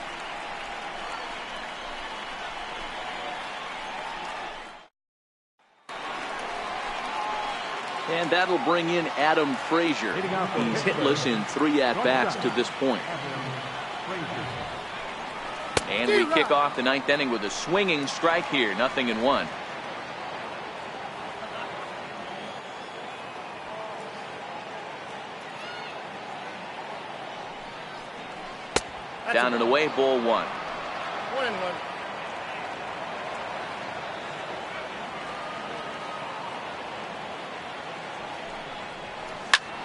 And that'll bring in Adam Frazier. He's hitless in 3 at-bats to this point. And we kick off the 9th inning with a swinging strike here. 0-1. Down and away, ball 1. 1-1.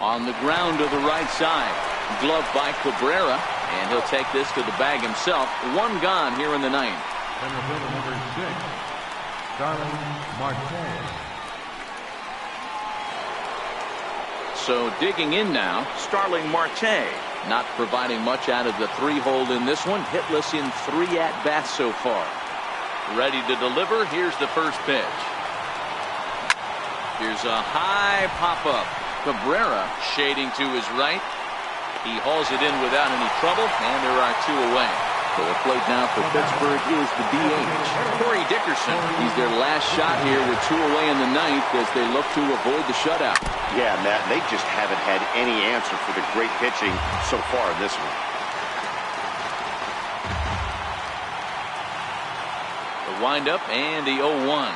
On the ground to the right side. Glove by Cabrera, and he'll take this to the bag himself. 1 gone here in the 9th. Center fielder number 6, Starling Marte. So digging in now, Starling Marte. Not providing much out of the 3-hole in this one. Hitless in 3 at-bats so far. Ready to deliver. Here's the first pitch. Here's a high pop-up. Cabrera shading to his right. He hauls it in without any trouble, and there are 2 away. So the plate now for Pittsburgh is the DH, Corey Dickerson. He's their last shot here with 2 away in the ninth as they look to avoid the shutout. Yeah, Matt, they just haven't had any answer for the great pitching so far in this one. The windup and the 0-1.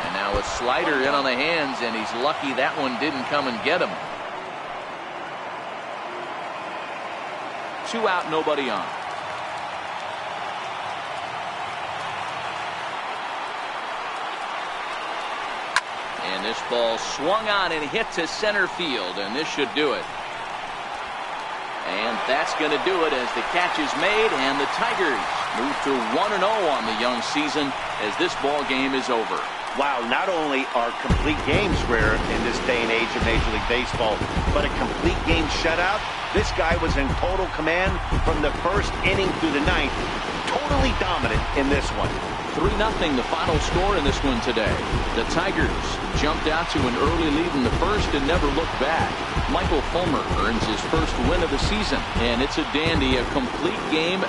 And now a slider in on the hands, and he's lucky that one didn't come and get him. 2 out, nobody on. And this ball swung on and hit to center field, and this should do it. And that's going to do it as the catch is made, and the Tigers move to 1-0 on the young season as this ball game is over. Wow, not only are complete games rare in this day and age of Major League Baseball, but a complete game shutout. This guy was in total command from the first inning through the ninth. Totally dominant in this one. 3-0 the final score in this one today. The Tigers jumped out to an early lead in the first and never looked back. Michael Fulmer earns his first win of the season, and it's a dandy, a complete game,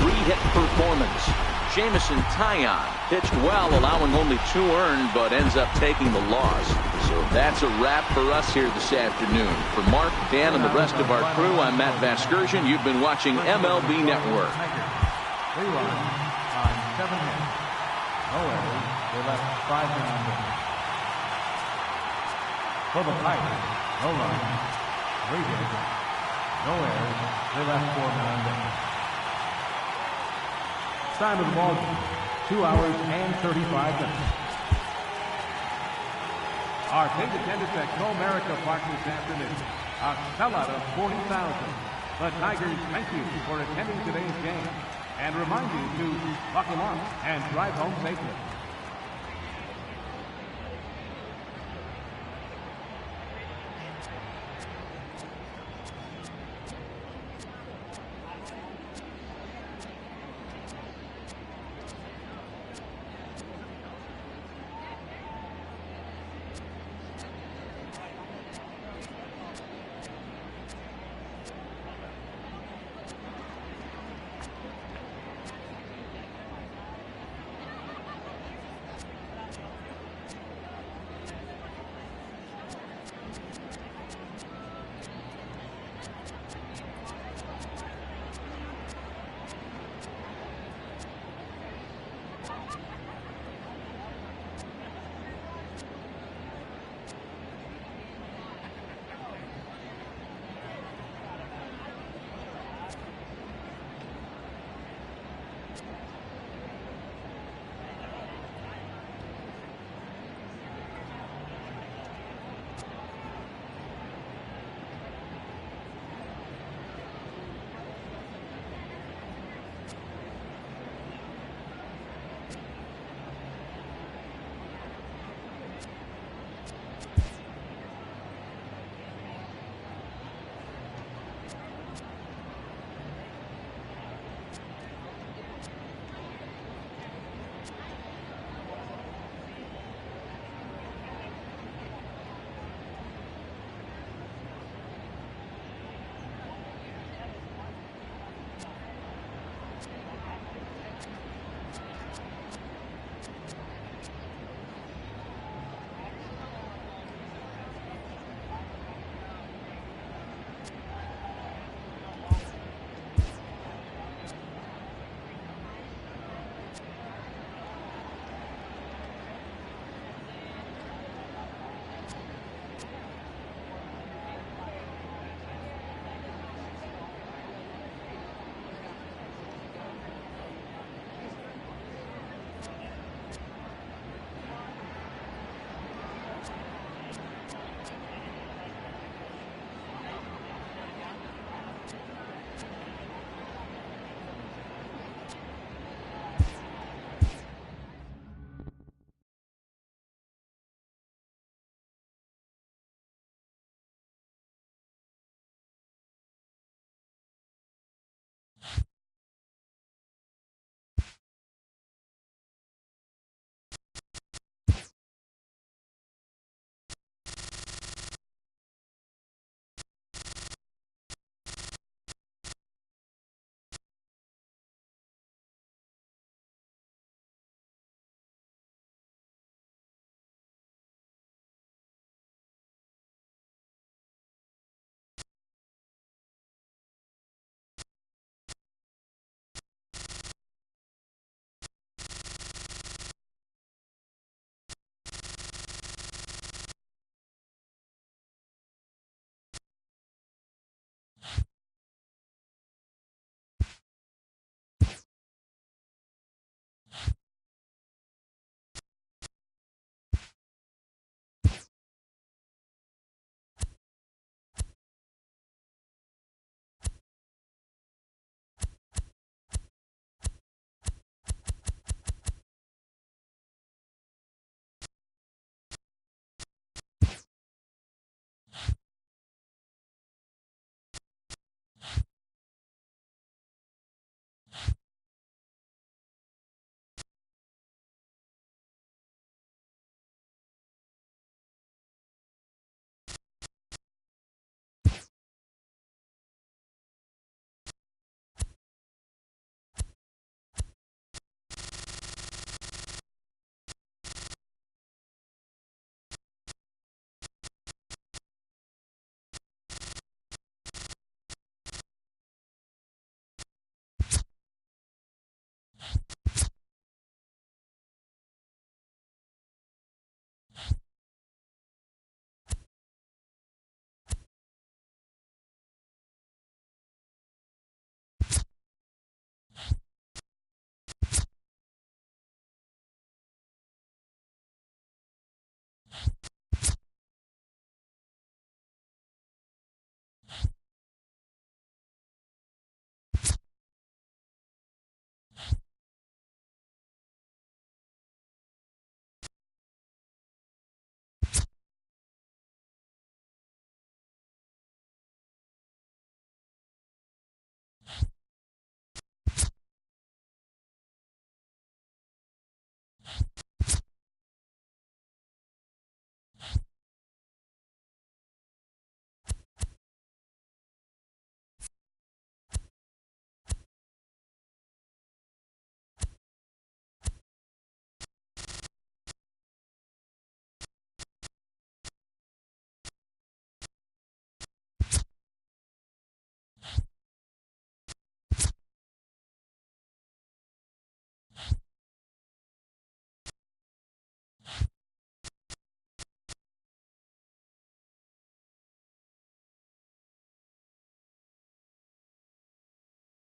3-hit performance. Jamison Taillon pitched well, allowing only 2 earned, but ends up taking the loss. So that's a wrap for us here this afternoon. For Mark, Dan, and the rest of our crew, I'm Matt Vasgersian. You've been watching MLB Network. 3 runs on 7 hits. No errors. They left 5 men on base. For the Tigers, no runs, 3 hits. No errors. They left 4 men on base. Time of the ball game, 2 hours and 35 minutes. Our big attendance at Comerica Park this afternoon. A sellout of 40,000. The Tigers thank you for attending today's game and remind you to buckle up and drive home safely.